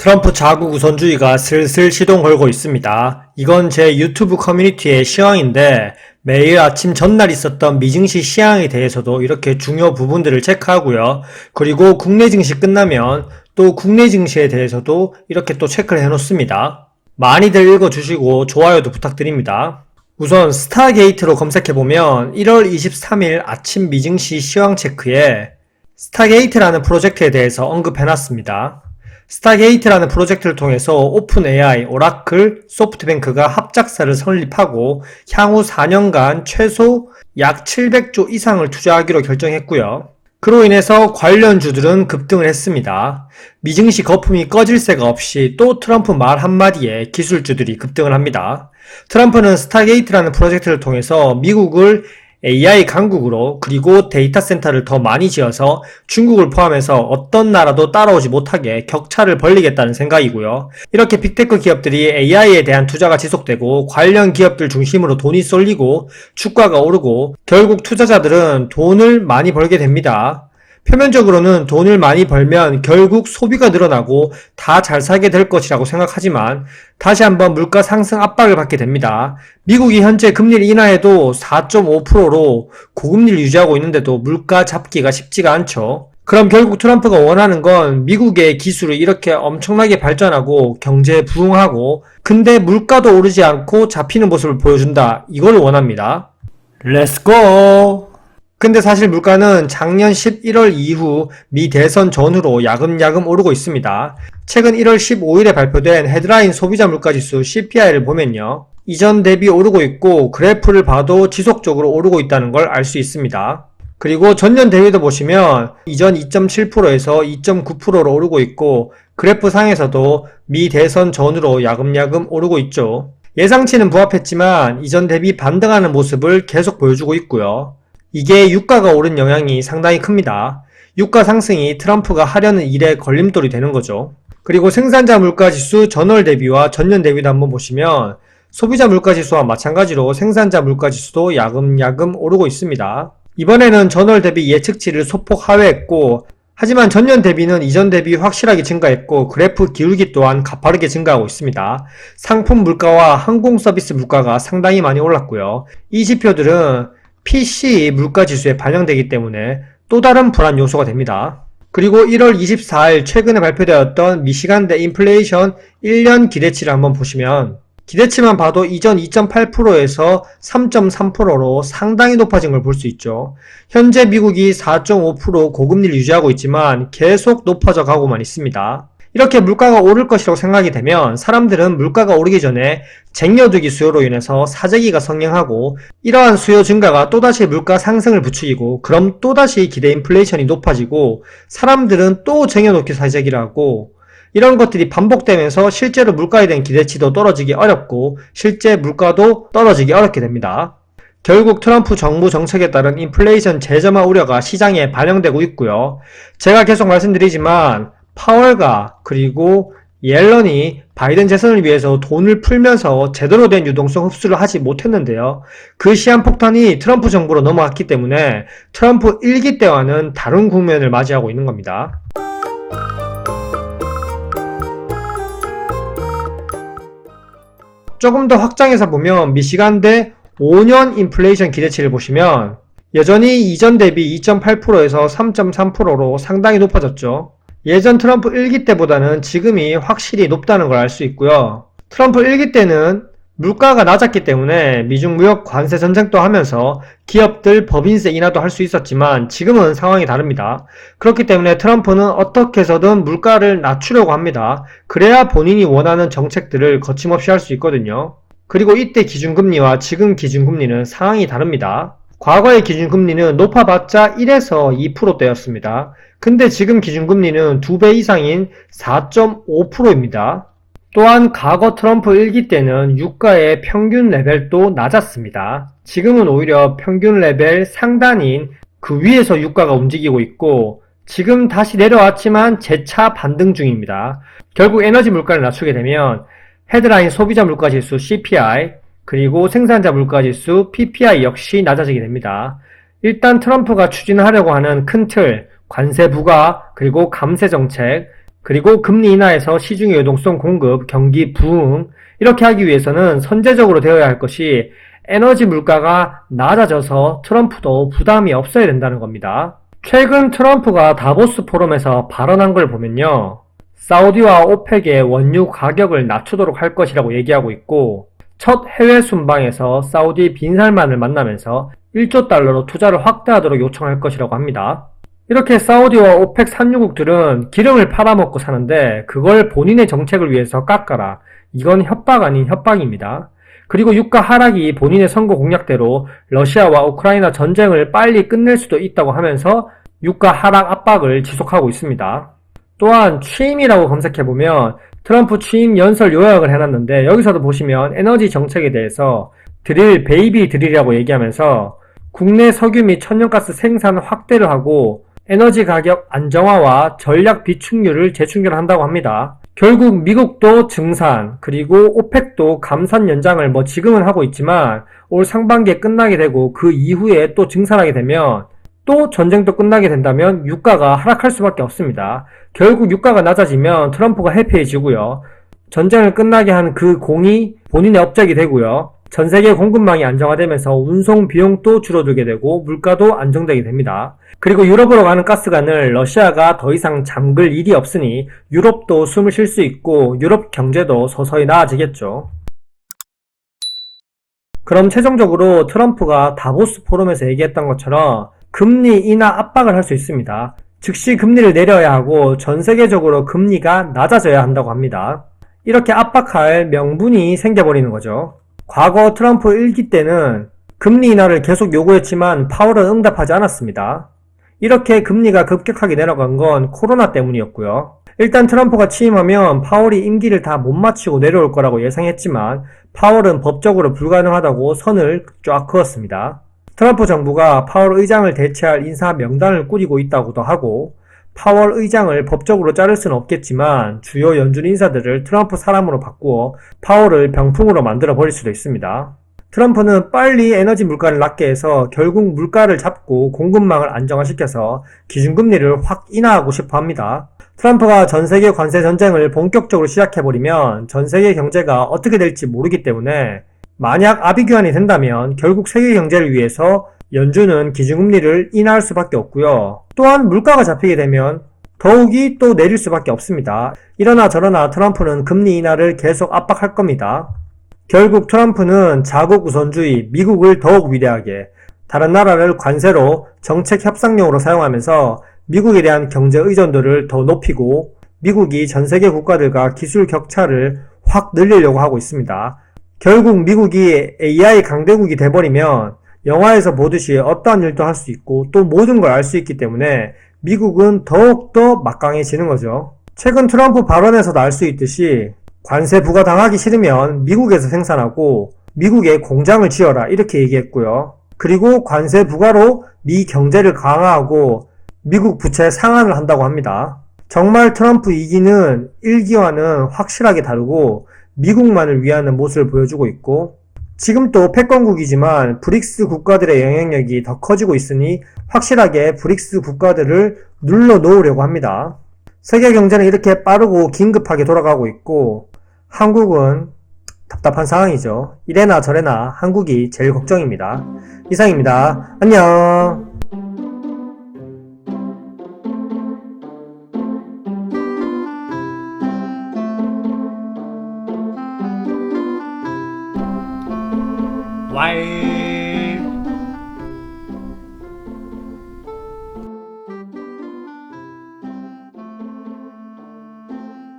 트럼프 자국 우선주의가 슬슬 시동 걸고 있습니다. 이건 제 유튜브 커뮤니티의 시황인데 매일 아침 전날 있었던 미증시 시황에 대해서도 이렇게 중요 부분들을 체크하고요. 그리고 국내 증시 끝나면 또 국내 증시에 대해서도 이렇게 또 체크를 해놓습니다. 많이들 읽어주시고 좋아요도 부탁드립니다. 우선 스타게이트로 검색해보면 1월 23일 아침 미증시 시황 체크에 스타게이트라는 프로젝트에 대해서 언급해놨습니다. 스타게이트라는 프로젝트를 통해서 오픈 AI, 오라클, 소프트뱅크가 합작사를 설립하고 향후 4년간 최소 약 700조 이상을 투자하기로 결정했고요. 그로 인해서 관련주들은 급등을 했습니다. 미증시 거품이 꺼질 새가 없이 또 트럼프 말 한마디에 기술주들이 급등을 합니다. 트럼프는 스타게이트라는 프로젝트를 통해서 미국을 AI 강국으로 그리고 데이터 센터를 더 많이 지어서 중국을 포함해서 어떤 나라도 따라오지 못하게 격차를 벌리겠다는 생각이고요. 이렇게 빅테크 기업들이 AI에 대한 투자가 지속되고 관련 기업들 중심으로 돈이 쏠리고 주가가 오르고 결국 투자자들은 돈을 많이 벌게 됩니다. 표면적으로는 돈을 많이 벌면 결국 소비가 늘어나고 다 잘 살게 될 것이라고 생각하지만 다시 한번 물가 상승 압박을 받게 됩니다. 미국이 현재 금리를 인하해도 4.5%로 고금리를 유지하고 있는데도 물가 잡기가 쉽지가 않죠. 그럼 결국 트럼프가 원하는 건 미국의 기술이 이렇게 엄청나게 발전하고 경제에 부흥하고 근데 물가도 오르지 않고 잡히는 모습을 보여준다. 이걸 원합니다. 렛츠고! 근데 사실 물가는 작년 11월 이후 미 대선 전후로 야금야금 오르고 있습니다. 최근 1월 15일에 발표된 헤드라인 소비자 물가지수 CPI를 보면요. 이전 대비 오르고 있고 그래프를 봐도 지속적으로 오르고 있다는 걸 알 수 있습니다. 그리고 전년 대비도 보시면 이전 2.7%에서 2.9%로 오르고 있고 그래프 상에서도 미 대선 전후로 야금야금 오르고 있죠. 예상치는 부합했지만 이전 대비 반등하는 모습을 계속 보여주고 있고요. 이게 유가가 오른 영향이 상당히 큽니다. 유가 상승이 트럼프가 하려는 일에 걸림돌이 되는 거죠. 그리고 생산자 물가지수 전월 대비와 전년 대비도 한번 보시면 소비자 물가지수와 마찬가지로 생산자 물가지수도 야금야금 오르고 있습니다. 이번에는 전월 대비 예측치를 소폭 하회했고 하지만 전년 대비는 이전 대비 확실하게 증가했고 그래프 기울기 또한 가파르게 증가하고 있습니다. 상품 물가와 항공 서비스 물가가 상당히 많이 올랐고요. 이 지표들은 PC 물가지수에 반영되기 때문에 또 다른 불안 요소가 됩니다. 그리고 1월 24일 최근에 발표되었던 미시간대 인플레이션 1년 기대치를 한번 보시면 기대치만 봐도 이전 2.8%에서 3.3%로 상당히 높아진 걸 볼 수 있죠. 현재 미국이 4.5% 고금리를 유지하고 있지만 계속 높아져 가고만 있습니다. 이렇게 물가가 오를 것이라고 생각이 되면 사람들은 물가가 오르기 전에 쟁여두기 수요로 인해서 사재기가 성행하고 이러한 수요 증가가 또다시 물가 상승을 부추기고 그럼 또다시 기대 인플레이션이 높아지고 사람들은 또 쟁여놓기 사재기를 하고 이런 것들이 반복되면서 실제로 물가에 대한 기대치도 떨어지기 어렵고 실제 물가도 떨어지기 어렵게 됩니다. 결국 트럼프 정부 정책에 따른 인플레이션 재점화 우려가 시장에 반영되고 있고요. 제가 계속 말씀드리지만 파월과 그리고 옐런이 바이든 재선을 위해서 돈을 풀면서 제대로 된 유동성 흡수를 하지 못했는데요. 그 시한폭탄이 트럼프 정부로 넘어갔기 때문에 트럼프 1기 때와는 다른 국면을 맞이하고 있는 겁니다. 조금 더 확장해서 보면 미시간대 5년 인플레이션 기대치를 보시면 여전히 이전 대비 2.8%에서 3.3%로 상당히 높아졌죠. 예전 트럼프 1기 때보다는 지금이 확실히 높다는 걸 알 수 있고요. 트럼프 1기 때는 물가가 낮았기 때문에 미중 무역 관세 전쟁도 하면서 기업들 법인세 인하도 할 수 있었지만 지금은 상황이 다릅니다. 그렇기 때문에 트럼프는 어떻게 해서든 물가를 낮추려고 합니다. 그래야 본인이 원하는 정책들을 거침없이 할 수 있거든요. 그리고 이때 기준금리와 지금 기준금리는 상황이 다릅니다. 과거의 기준금리는 높아봤자 1에서 2%대였습니다. 근데 지금 기준금리는 2배 이상인 4.5%입니다. 또한 과거 트럼프 1기 때는 유가의 평균 레벨도 낮았습니다. 지금은 오히려 평균 레벨 상단인 그 위에서 유가가 움직이고 있고 지금 다시 내려왔지만 재차 반등 중입니다. 결국 에너지 물가를 낮추게 되면 헤드라인 소비자 물가지수 CPI 그리고 생산자 물가지수 PPI 역시 낮아지게 됩니다. 일단 트럼프가 추진하려고 하는 큰 틀, 관세 부과, 그리고 감세 정책, 그리고 금리 인하에서 시중의 유동성 공급, 경기 부흥 이렇게 하기 위해서는 선제적으로 되어야 할 것이 에너지 물가가 낮아져서 트럼프도 부담이 없어야 된다는 겁니다. 최근 트럼프가 다보스 포럼에서 발언한 걸 보면요. 사우디와 오펙의 원유 가격을 낮추도록 할 것이라고 얘기하고 있고 첫 해외 순방에서 사우디 빈살만을 만나면서 1조 달러로 투자를 확대하도록 요청할 것이라고 합니다. 이렇게 사우디와 오펙 산유국들은 기름을 팔아먹고 사는데 그걸 본인의 정책을 위해서 깎아라. 이건 협박 아닌 협박입니다. 그리고 유가 하락이 본인의 선거 공약대로 러시아와 우크라이나 전쟁을 빨리 끝낼 수도 있다고 하면서 유가 하락 압박을 지속하고 있습니다. 또한 취임이라고 검색해보면 트럼프 취임 연설 요약을 해놨는데 여기서도 보시면 에너지 정책에 대해서 베이비 드릴이라고 얘기하면서 국내 석유 및 천연가스 생산 확대를 하고 에너지 가격 안정화와 전략 비축률을 재충전한다고 합니다. 결국 미국도 증산, 그리고 오펙도 감산 연장을 지금은 하고 있지만 올 상반기에 끝나게 되고 그 이후에 또 증산하게 되면 또 전쟁도 끝나게 된다면 유가가 하락할 수밖에 없습니다. 결국 유가가 낮아지면 트럼프가 해피해지고요. 전쟁을 끝나게 한 그 공이 본인의 업적이 되고요. 전 세계 공급망이 안정화되면서 운송 비용도 줄어들게 되고 물가도 안정되게 됩니다. 그리고 유럽으로 가는 가스관을 러시아가 더 이상 잠글 일이 없으니 유럽도 숨을 쉴 수 있고 유럽 경제도 서서히 나아지겠죠. 그럼 최종적으로 트럼프가 다보스 포럼에서 얘기했던 것처럼 금리 인하 압박을 할 수 있습니다. 즉시 금리를 내려야 하고 전 세계적으로 금리가 낮아져야 한다고 합니다. 이렇게 압박할 명분이 생겨버리는 거죠. 과거 트럼프 1기 때는 금리 인하를 계속 요구했지만 파월은 응답하지 않았습니다. 이렇게 금리가 급격하게 내려간 건 코로나 때문이었고요. 일단 트럼프가 취임하면 파월이 임기를 다 못 마치고 내려올 거라고 예상했지만 파월은 법적으로 불가능하다고 선을 쫙 그었습니다. 트럼프 정부가 파월 의장을 대체할 인사 명단을 꾸리고 있다고도 하고 파월 의장을 법적으로 자를 수는 없겠지만 주요 연준 인사들을 트럼프 사람으로 바꾸어 파월을 병풍으로 만들어 버릴 수도 있습니다. 트럼프는 빨리 에너지 물가를 낮게 해서 결국 물가를 잡고 공급망을 안정화시켜서 기준금리를 확 인하하고 싶어 합니다. 트럼프가 전세계 관세 전쟁을 본격적으로 시작해버리면 전세계 경제가 어떻게 될지 모르기 때문에 만약 아비규환이 된다면 결국 세계 경제를 위해서 연준은 기준금리를 인하할 수밖에 없고요. 또한 물가가 잡히게 되면 더욱이 또 내릴 수밖에 없습니다. 이러나 저러나 트럼프는 금리 인하를 계속 압박할 겁니다. 결국 트럼프는 자국 우선주의, 미국을 더욱 위대하게, 다른 나라를 관세로 정책 협상용으로 사용하면서 미국에 대한 경제 의존도를 더 높이고 미국이 전 세계 국가들과 기술 격차를 확 늘리려고 하고 있습니다. 결국 미국이 AI 강대국이 돼버리면 영화에서 보듯이 어떠한 일도 할 수 있고 또 모든 걸 알 수 있기 때문에 미국은 더욱더 막강해지는 거죠. 최근 트럼프 발언에서도 알 수 있듯이 관세 부과당하기 싫으면 미국에서 생산하고 미국에 공장을 지어라 이렇게 얘기했고요. 그리고 관세 부과로 미 경제를 강화하고 미국 부채 상환을 한다고 합니다. 정말 트럼프 2기는 1기와는 확실하게 다르고 미국만을 위하는 모습을 보여주고 있고 지금 또 패권국이지만 브릭스 국가들의 영향력이 더 커지고 있으니 확실하게 브릭스 국가들을 눌러 놓으려고 합니다. 세계 경제는 이렇게 빠르고 긴급하게 돌아가고 있고 한국은 답답한 상황이죠. 이래나 저래나 한국이 제일 걱정입니다. 이상입니다. 안녕. Why?